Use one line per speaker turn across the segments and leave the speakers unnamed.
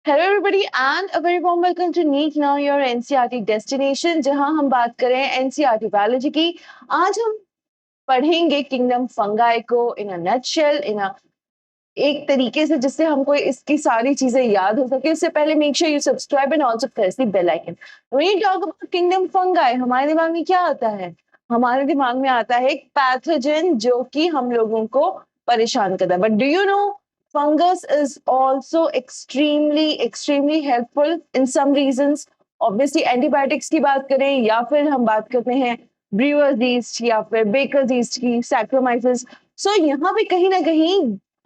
Hello everybody and a very warm welcome to NEET now your NCERT destination, जहां हम बात करें NCERT biology की। आज हम पढ़ेंगे किंगडम फंगाई को इन अ नटशेल, एक तरीके से जिससे हमको इसकी सारी चीजें याद हो सके। उससे पहले make sure you subscribe and also press the bell icon. When you talk about kingdom fungi, हमारे दिमाग में क्या आता है? हमारे दिमाग में आता है एक पैथोजन जो कि हम लोगों को परेशान करता है। But do you know fungus is also extremely helpful in some reasons. Obviously antibiotics की बात करें या फिर हम बात करते हैं ब्रूअर्स यीस्ट या फिर बेकर्स यीस्ट की, सैक्रोमाइसिस। सो यहाँ पे कहीं ना कहीं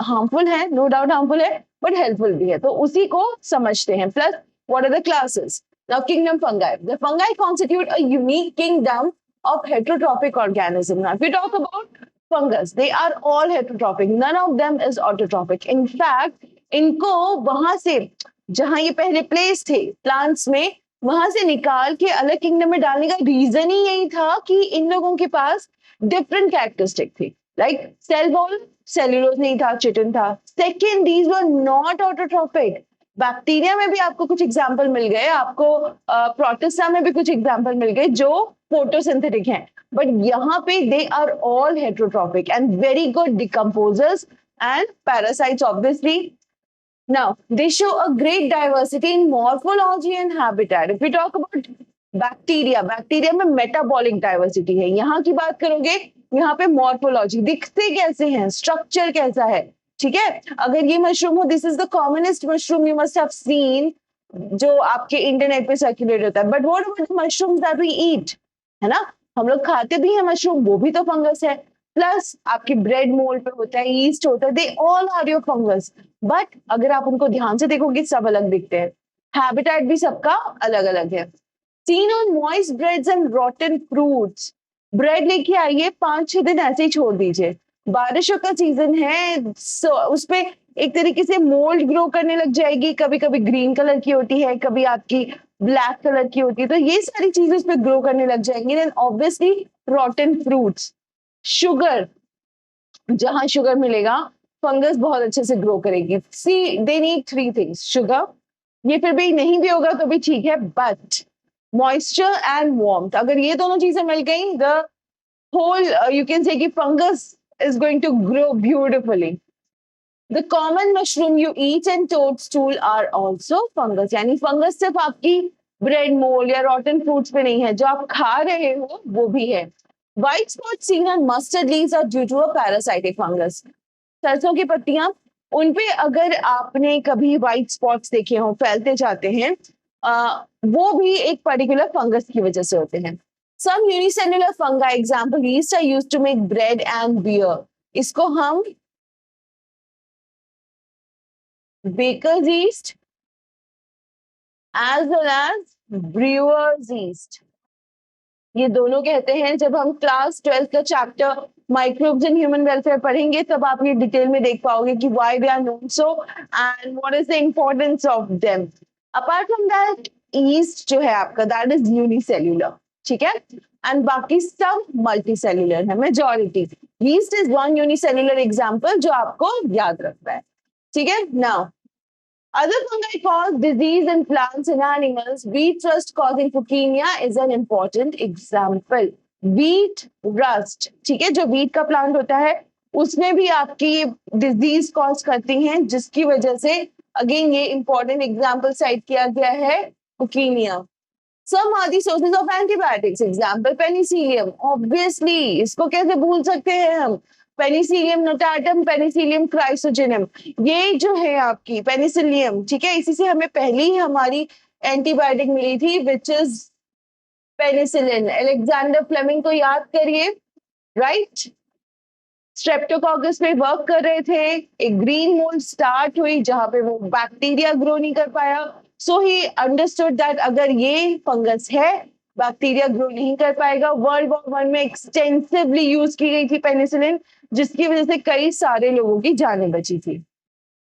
हार्मफुल है, नो डाउट हार्मफुल है, बट हेल्पफुल भी है, तो उसी को समझते हैं। Plus what are the classes? Now kingdom fungi, the fungi constitute a unique kingdom of heterotrophic organism. Now, if we talk about fungus, they are all heterotrophic, none of them is autotrophic. In fact, इनको वहां से जहां ये पहले place थे plants में, वहां से निकाल के अलग किंगडम में डालने का रीजन ही यही था कि इन लोगों के पास डिफरेंट कैरेक्टरिस्टिक थी। लाइक सेल वॉल, सेल्यूलोज नहीं था, चिटिन था। Second, these were not autotrophic. Bacteria में भी आपको कुछ एग्जाम्पल मिल गए, आपको प्रोटिस्टा में भी कुछ एग्जाम्पल मिल गए जो फोटोसिंथेटिक हैं, बट यहाँ पे they are all heterotrophic and very good decomposers and parasites obviously. Now they show a great diversity in morphology and habitat. If we talk about bacteria में metabolic diversity है। यहाँ की बात करोगे, यहाँ पे morphology, दिखते कैसे हैं, स्ट्रक्चर कैसा है, ठीक है। अगर ये मशरूम हो, this is the commonest mushroom you must have seen, जो आपके इंटरनेट पे सर्कुलेट होता है। But what about mushrooms that we eat, है ना, हम लोग खाते भी हैं मशरूम, वो भी तो फंगस है। प्लस आपकी ब्रेड मोल्ड पे होता है, ईस्ट होता है, they all are your fungus. But अगर आप उनको ध्यान से देखोगे सब अलग दिखते हैं, हैबिटेट भी सबका अलग अलग है। Seen on moist breads and rotten fruits, bread लेके आइए, 5-6 दिन ऐसे ही छोड़ दीजिए, बारिशों का सीजन है, उस पे एक तरीके से मोल्ड ग्रो करने लग जाएगी, कभी कभी ग्रीन कलर की होती है, कभी आपकी ब्लैक कलर की होती है, तो ये सारी चीजें उस पे ग्रो करने लग जाएंगी। Then obviously rotten fruits, sugar, जहां शुगर मिलेगा फंगस बहुत अच्छे से ग्रो करेगी। See they need 3 things, sugar, ये फिर भी नहीं भी होगा तो भी ठीक है, बट मॉइस्चर एंड वार्मथ, अगर ये दोनों चीजें मिल गई, the whole you can say कि fungus is going to grow beautifully. The common mushroom you eat and toadstool are also fungus. यानी फंगस सिर्फ आपकी ब्रेड मोल्ड या रॉटन फ्रूट्स पे नहीं है, जो आप खा रहे हो वो भी है। White spots seen on mustard leaves are due to a parasitic fungus. सरसों की पत्तियां, उन पे अगर आपने कभी व्हाइट स्पॉट्स देखे हो फैलते जाते हैं, वो भी एक पर्टिकुलर फंगस की वजह से होते हैं। Some unicellular fungi, example yeast, are used to make bread and beer. इसको हम baker's yeast as well as brewer's yeast, ये दोनों कहते हैं। जब हम क्लास 12 का chapter microbes in human welfare पढ़ेंगे तब आप ये डिटेल में देख पाओगे कि why they are known so and what is the importance of them. Apart from that, yeast जो है आपका, दैट इज यूनिसेल्युलर, ठीक है, एंड बाकी सब मल्टीसेल्युलर है, majority. East is one unicellular example जो आपको याद रखना है, ठीक है। Now other fungi cause disease in plants and animals. Wheat rust causing leukemia is an important example. Wheat rust, ठीक है, जो wheat का प्लांट होता है उसमें भी आपकी डिजीज कॉज करती हैं, जिसकी वजह से अगेन ये इंपॉर्टेंट एग्जाम्पल साइट किया गया है, leukemia. Some are the sources of antibiotics. Example penicillium. Obviously, इसको कैसे भूल सकते हैं हम? पेनिसिलियम नोटाटम, पेनिसिलियम क्राइसोजेनम, ये जो है आपकी पेनिसिलियम, ठीक है, इसी से हमें पहली हमारी एंटीबायोटिक मिली थी which is penicillin. Alexander Fleming को याद करिए, राइट, स्ट्रेप्टोकॉकस पे वर्क कर रहे थे, एक ग्रीन मोल्ड स्टार्ट हुई जहां पे वो बैक्टीरिया ग्रो नहीं कर पाया, सो ही अंडरस्टूड दैट अगर ये फंगस है, बैक्टीरिया ग्रो नहीं कर पाएगा। वर्ल्ड वॉर 1 में एक्सटेंसिवली यूज की गई थी पेनिसिलिन, जिसकी वजह से कई सारे लोगों की जानें बची थी।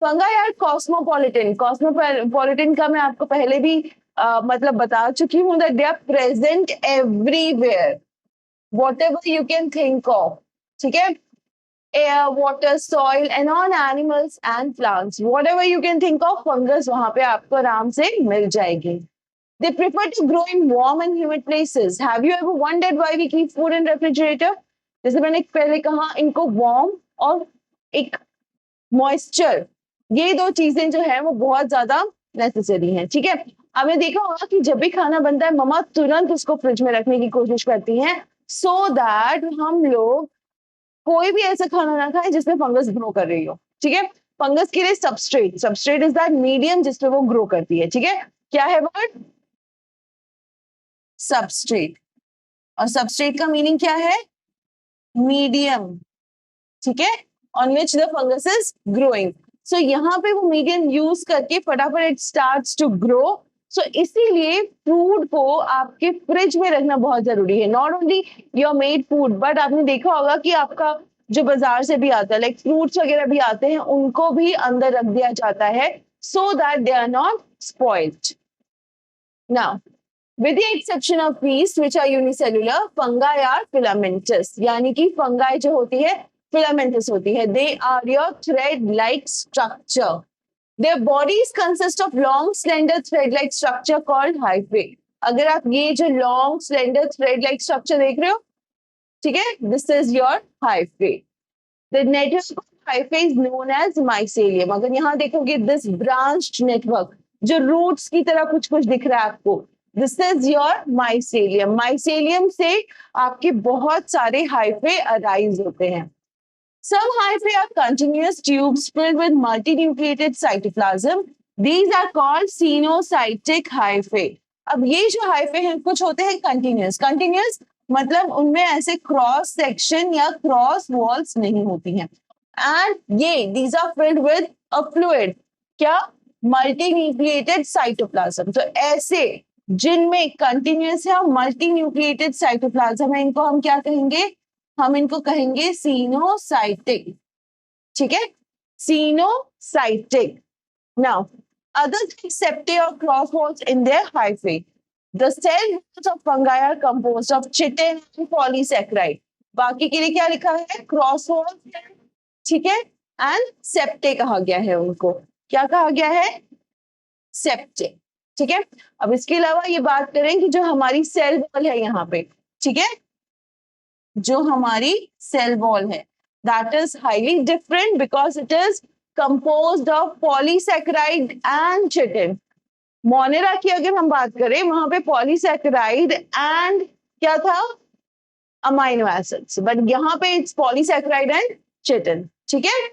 फंगाई आर कॉस्मोपॉलिटन, कॉस्मोपॉलिटन का मैं आपको पहले भी मतलब बता चुकी हूँ that they are present everywhere, whatever you can think of, ठीक है। air, water, soil, and on animals and plants. Whatever you can think of, fungus वहाँ पे आपको आराम से मिल जाएगी. They prefer to grow in warm and humid places. Have you ever wondered why we keep food in refrigerator? जैसे मैंने पहले कहा, इनको warm और एक moisture, ये दो चीजें जो है वो बहुत ज्यादा नेसेसरी हैं. ठीक है, आपने देखा होगा कि जब भी खाना बनता है मम्मा तुरंत उसको फ्रिज में रखने की कोशिश करती हैं, so that हम लोग कोई भी ऐसा खाना ना खाए जिसमें फंगस ग्रो कर रही हो. ठीक है, फंगस के लिए सबस्ट्रेट इज दैट मीडियम जिसपे वो ग्रो करती है. ठीक है, क्या है वर्ड? सबस्ट्रेट. और सबस्ट्रेट का मीनिंग क्या है? मीडियम. ठीक है, on which the fungus is growing. So यहाँ पे वो मीडियम यूज करके फटाफट it starts to grow. So इसीलिए फूड को आपके फ्रिज में रखना बहुत जरूरी है. Not only your made food, but आपने देखा होगा कि आपका जो बाजार से भी आता है, लाइक फ्रूट्स वगैरह भी आते हैं, उनको भी अंदर रख दिया जाता है so that they are not spoiled. Now with the exception of yeast which are unicellular, fungi are filamentous. यानी कि fungi जो होती है filamentous होती है. They are your thread-like structure. Their bodies consist of long, slender, thread-like structure called hyphae. अगर आप ये जो long, slender, thread-like structure देख रहे हो, ठीक है, this is your hyphae. The network of hyphae is known as mycelium. अगर यहाँ देखोगे this branched network, जो roots की तरह कुछ कुछ दिख रहा है आपको, this is your mycelium. Mycelium से आपके बहुत सारे हाइफे अराइज होते हैं. Some hyphae are continuous tubes filled with multinucleated cytoplasm. These are called sinusoidal hyphae. अब ये जो hyphae हैं कुछ होते हैं कंटिन्यूस मतलब उनमें ऐसे क्रॉस सेक्शन या क्रॉस वॉल्स नहीं होती हैं. एंड ये these are filled with a fluid. क्या? Multinucleated cytoplasm. तो ऐसे जिनमें कंटिन्यूस है और मल्टी न्यूक्लिएटेड साइटोप्लाज्म है, इनको हम क्या कहेंगे? हम इनको कहेंगे सिनोसाइटिक. ठीक है, coenocytic. Now others like septae or cross walls in their hyphae. The cell walls of fungi are composed of chitin and polysaccharide. बाकी के लिए क्या लिखा है? Cross walls. ठीक है, एंड सेप्टे कहा गया है उनको. क्या कहा गया है? सेप्टे. ठीक है, अब इसके अलावा ये बात करें कि जो हमारी सेल वॉल है यहाँ पे, ठीक है, जो हमारी सेल वॉल है that is highly different because it is composed of polysaccharide and chitin. Monera की अगर हम बात करें वहां पे पॉलीसैकेराइड एंड क्या था? Amino acids. बट यहाँ पे इट्स पॉलीसैकेराइड एंड चिटिन. ठीक है,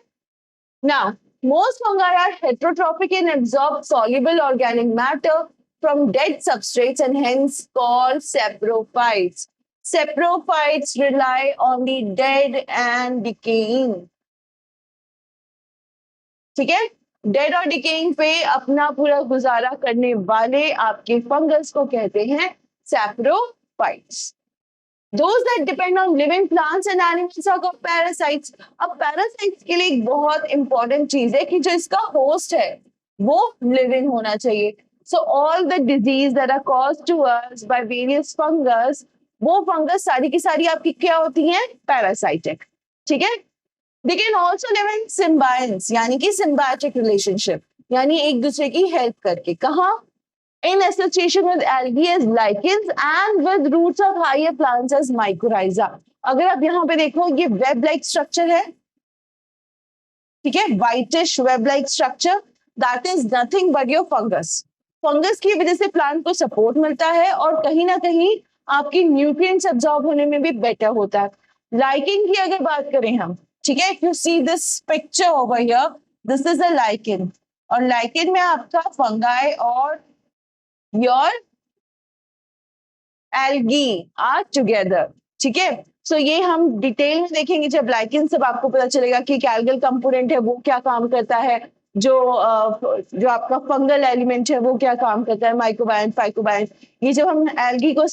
now most fungi are heterotrophic and absorb soluble organic matter from dead substrates and hence called saprophytes. Saprophytes rely on the dead and decaying. ठीक है, dead और decaying पे अपना पूरा गुजारा करने वाले आपके फंगस को कहते हैं saprophytes. Those that depend on living plants and animals are called parasites. अब parasites के लिए एक बहुत important चीज है कि जो इसका host है वो living होना चाहिए. So all the disease that are caused to us by various fungus, वो fungus सारी की सारी आपकी क्या होती हैं? Parasitic. ठीक है? They can also live in symbionts, यानी कि symbiotic relationship, यानी एक दूसरे की help करके. कहाँ? In association with algae as lichens and with roots of higher plants as mycorrhiza. अगर आप यहाँ पे देखो ये वेब लाइक स्ट्रक्चर है. ठीक है, whitish web like structure, that is nothing but your fungus. Fungus की वजह से प्लांट को सपोर्ट मिलता है और कहीं ना कहीं आपकी न्यूट्रिएंट्स एब्जॉर्ब होने में भी बेटर होता है. लाइकेन की अगर बात करें हम, ठीक है, if you see this picture over here, this is a lichen. और लाइकेन में आपका फंगाई और your algae are together. ठीक है, सो ये हम डिटेल में देखेंगे जब लाइकेन सब आपको पता चलेगा कि एल्गल कंपोनेंट है वो क्या काम करता है, जो आपका फंगल एलिमेंट है वो क्या काम करता है, माइक्रोबायम, फाइकोबायम. ये जब हम एल्गी को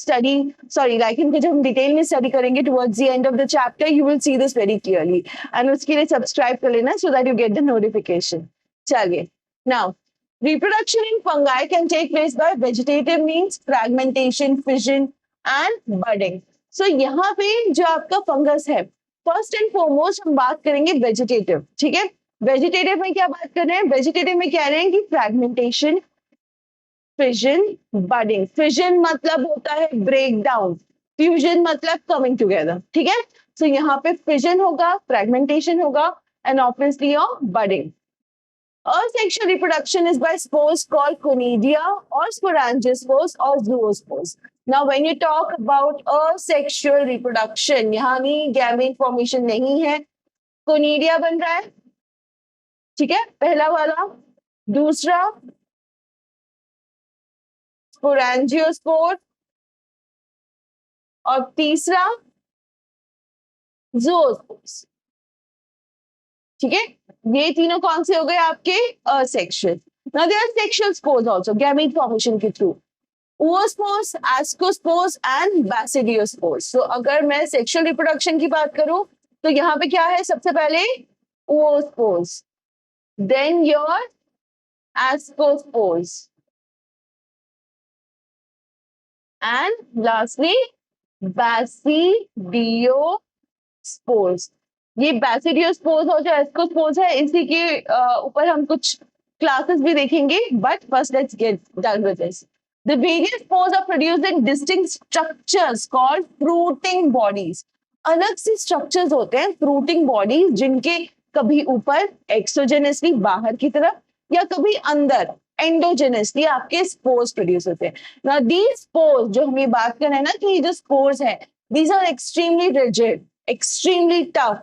लाइकेन को जब हम डिटेल में स्टडी करेंगे towards the end of the chapter, you will see this very clearly. And उसके लिए सब्सक्राइब कर लेना so that you get the notification. चलिए, now reproduction in fungi can take place by vegetative means, fragmentation, fission and budding. So यहाँ पे जो आपका fungus है, फर्स्ट एंड फॉरमोस्ट हम बात करेंगे वेजिटेटिव, ठीक है। वेजिटेटिव में क्या बात कर रहे हैं, वेजिटेटिव में कह रहे हैं कि फ्रैगमेंटेशन, फिजन, बडिंग। फिजन मतलब होता है ब्रेक डाउन, फ्यूजन मतलब कमिंग टुगेदर, ठीक है। सो यहाँ पे फिजन होगा, फ्रैगमेंटेशन होगा and obviously your budding. Asexual reproduction is by spores called conidia or sporangiospores or zoospores. Now, when you talk about asexual reproduction, यहाँ नहीं गैमेट फॉर्मेशन नहीं है, कोनिडिया बन रहा है, ठीक है, पहला वाला। दूसरा स्पोरेंजियोस्पोर और तीसरा ज़ूओस्पोर्स, ठीक है। ये तीनों कौन से हो गए आपके asexual. Now there are sexual spores also gamete formation के through, oospores, ascospores and basidiospores. So अगर मैं सेक्सुअल रिप्रोडक्शन की बात करूं तो यहाँ पे क्या है, सबसे पहले oospores, then your ascospores and lastly basidiospores. ये बैसिडियोस्पोर्स और जो एस्कोस्पोर्स है इसी के ऊपर हम कुछ क्लासेस भी देखेंगे, but first let's get done with this. The various spores are produced in distinct structures called fruiting bodies. अलग से structures होते हैं fruiting bodies जिनके कभी ऊपर एक्सोजेनसली बाहर की तरफ या कभी अंदर एंडोजेनसली आपके स्पोर्स प्रोड्यूस होते हैं। Now these spores जो हम ये बात कर रहे हैं ना कि ये जो स्पोर्स है, these are extremely rigid, extremely tough,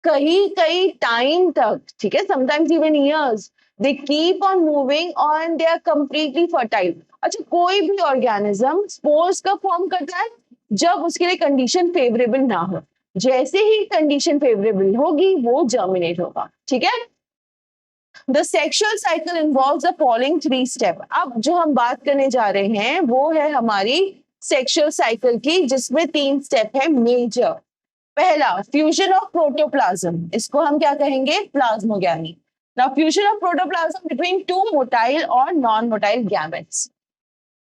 कई टाइम तक, ठीक है, sometimes even years, they keep on moving and they are completely fertile. अच्छा, कोई भी ऑर्गेनिज्म स्पोर्स कब फॉर्म करता है, जब उसके लिए कंडीशन फेवरेबल ना हो। जैसे ही कंडीशन फेवरेबल होगी वो जर्मिनेट होगा, ठीक है। The sexual cycle involves the following 3 steps. अब जो हम बात करने जा रहे हैं वो है हमारी सेक्सुअल साइकिल की, जिसमें 3 स्टेप है मेजर। पहला फ्यूजन ऑफ प्रोटोप्लाज्म, इसको हम क्या कहेंगे, plasmogamy. Now fusion of protoplasm between two motile और non motile gametes.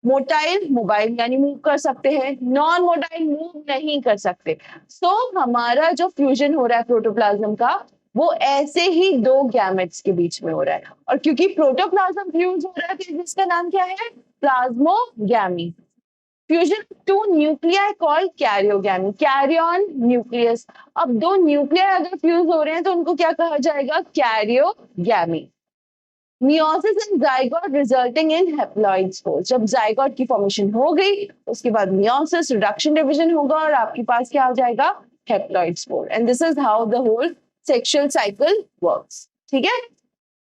Motile mobile यानी मूव कर सकते हैं, नॉन मोटाइल मूव नहीं कर सकते। सो हमारा जो फ्यूजन हो रहा है प्रोटोप्लाज्म का वो ऐसे ही दो गैमेट्स के बीच में हो रहा है, और क्योंकि प्रोटोप्लाज्म फ्यूज हो रहा है तो जिसका नाम क्या है, plasmogamy. Fusion two nuclei called karyogamy, karyon nucleus. अब दो न्यूक्लियाई अगर फ्यूज हो रहे हैं तो उनको क्या कहा जाएगा, karyogamy. Meiosis and zygote resulting in haploid spores, जब जाइगोट की फॉर्मेशन हो गई उसके बाद मियोसिस, रिडक्शन डिवीजन होगा और आपके पास क्या हो जाएगा, haploid spore. And this is how the whole sexual cycle works, ठीक है।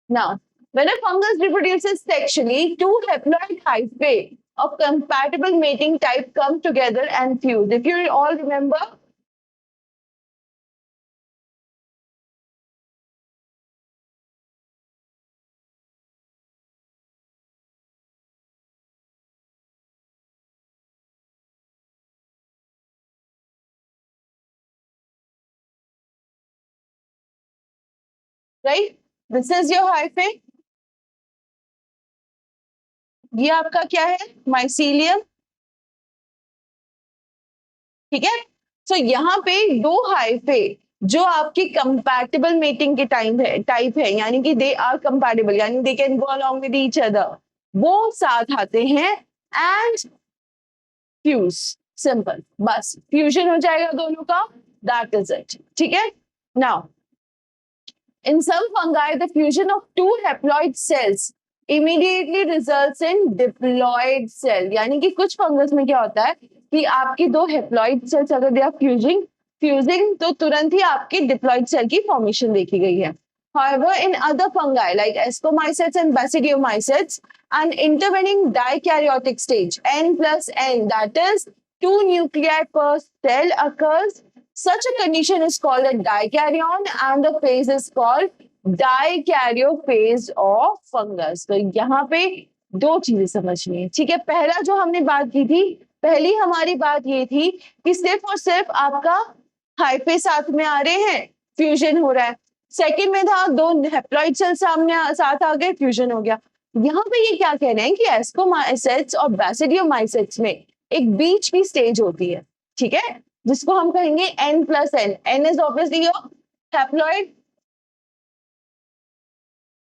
Now when a fungus reproduces sexually, two haploid hyphae of compatible mating type come together and fuse. If you all remember, right? This is your hyphae. ये आपका क्या है, mycelium, ठीक है। सो यहाँ पे दो हाइफे जो आपकी कंपैटिबल मेटिंग के टाइप है, यानी कि दे आर कंपैटिबल, यानी they can go along with each other, वो साथ आते हैं एंड फ्यूज। सिंपल, बस फ्यूजन हो जाएगा दोनों का, दैट इज इट, ठीक है। Now in some fungi the fusion of two haploid cells immediately results in diploid cell, यानी कि कुछ फंगस में क्या होता है कि आपकी दो हेप्लॉइड सेल्स अगर दे आर फ्यूजिंग तो तुरंत ही आपकी डिप्लॉइड सेल की फॉर्मेशन देखी गई है। However, in other fungi like Ascomycetes and Basidiomycetes, an intervening dikaryotic stage n plus n, that is 2 nuclei per cell occurs. Such a condition is called a dikaryon and the phase is called dikaryophase of fungus. तो यहाँ पे दो चीजें समझनी है, ठीक है। पहला जो हमने बात की थी, पहली हमारी बात ये थी कि सिर्फ और सिर्फ आपका हाइफे साथ में आ रहे हैं, फ्यूजन हो रहा है। सेकंड में था दो हेप्लॉइड सेल साथ आ गए, फ्यूजन हो गया। यहाँ पे ये क्या कह रहे हैं कि एस्कोमाइसेट्स और बैसिडियोमाइसेट्स में एक बीच की स्टेज होती है, ठीक है। जिसको हम कहेंगे N+N. N is obviously your haploid.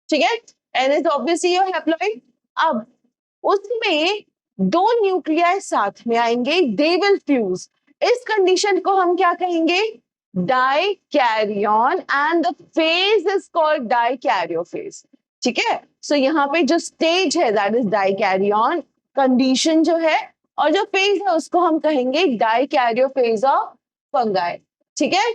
ठीक है, N is obviously your haploid. अब उसमें दो न्यूक्लियाई साथ में आएंगे, दे विल फ्यूज. इस कंडीशन को हम क्या कहेंगे? Dikaryon, and the phase is called dikaryophase. ठीक है, सो यहाँ पे जो स्टेज है दैट इज डाइकैरियन कंडीशन जो है, और जो फेज है उसको हम कहेंगे डाइकैरियोफेज ऑफ फंगाई. ठीक है.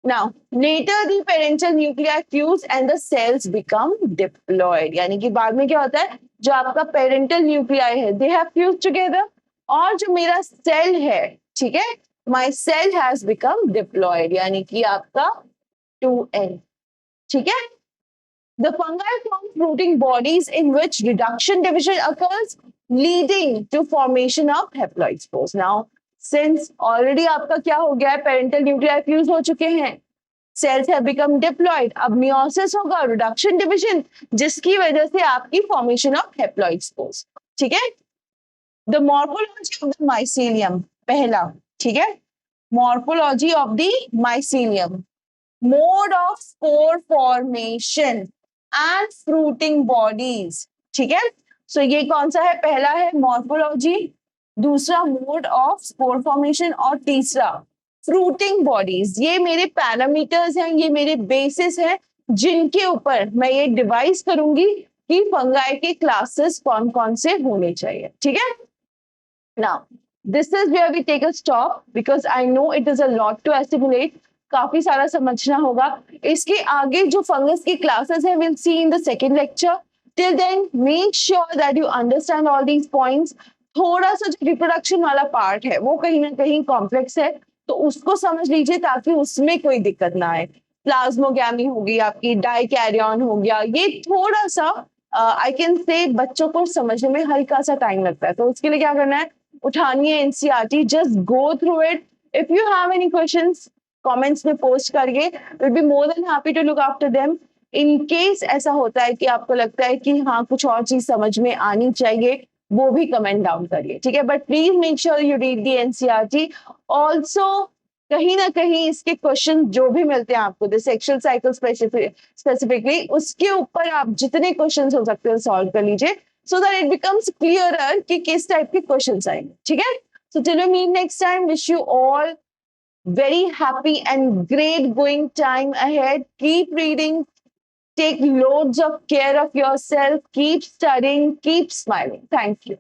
Now, later the parental nuclei fuse and the cells become diploid. यानी कि बाद में क्या होता है, जो आपका पेरेंटल न्यूक्लियाई है they have fused together, और जो मेरा सेल है, ठीक है, my cell has become diploid, यानी कि आपका 2N. ठीक है. The fungi form fruiting bodies in which reduction division occurs, leading to formation of haploid spores. Now, since already आपका क्या हो गया है, पेरेंटल न्यूक्लियाई फ्यूज हो चुके हैं, सेल्स हैव बिकम डिप्लॉइड, अब मियोसिस होगा, रिडक्शन डिविजन, जिसकी वजह से आपकी फॉर्मेशन ऑफ हैप्लॉइड स्पोर्स. ठीक है. The morphology of the mycelium, पहला, ठीक है, morphology of the mycelium, mode of spore formation and fruiting bodies. ठीक है, सो ये कौन सा है? पहला है मॉर्फोलॉजी, दूसरा मोड ऑफ स्पोर फॉर्मेशन, और तीसरा फ्रूटिंग बॉडीज. ये मेरे पैरामीटर्स हैं, ये मेरे बेसिस हैं, जिनके ऊपर मैं ये डिवाइस करूंगी कि फंगाई के क्लासेस कौन कौन से होने चाहिए. ठीक है. Now this is where we take a stop, because I know it is a lot to stimulate. काफी सारा समझना होगा. इसके आगे जो फंगस की क्लासेस है will see in the second lecture. Till then make sure that you understand all these points. थोड़ा सा जो रिप्रोडक्शन वाला पार्ट है वो कहीं ना कहीं कॉम्प्लेक्स है, तो उसको समझ लीजिए ताकि उसमें कोई दिक्कत ना आए. प्लाज्मोगैमी होगी आपकी, डाइकैरियन हो गया, ये थोड़ा सा आई कैन से बच्चों को समझने में हल्का सा टाइम लगता है. तो उसके लिए क्या करना है, उठानी है NCERT, just go through it. If you have any questions comments में पोस्ट करिए, will be more than happy to look after them. In case ऐसा होता है कि आपको लगता है कि हाँ कुछ और चीज समझ में आनी चाहिए, वो भी कमेंट डाउन करिए. ठीक है, but please make sure you read the NCERT. Also कहीं ना कहीं इसके क्वेश्चन जो भी मिलते हैं आपको द सेक्सुअल साइकिल स्पेसिफिकली, उसके ऊपर आप जितने क्वेश्चन हो सकते हैं सॉल्व कर लीजिए, so that it becomes clearer कि किस टाइप के क्वेश्चन आएंगे. ठीक है. So till we meet next time, wish you all very happy and great going time ahead. Keep reading, take loads of care of yourself, keep studying, keep smiling. Thank you.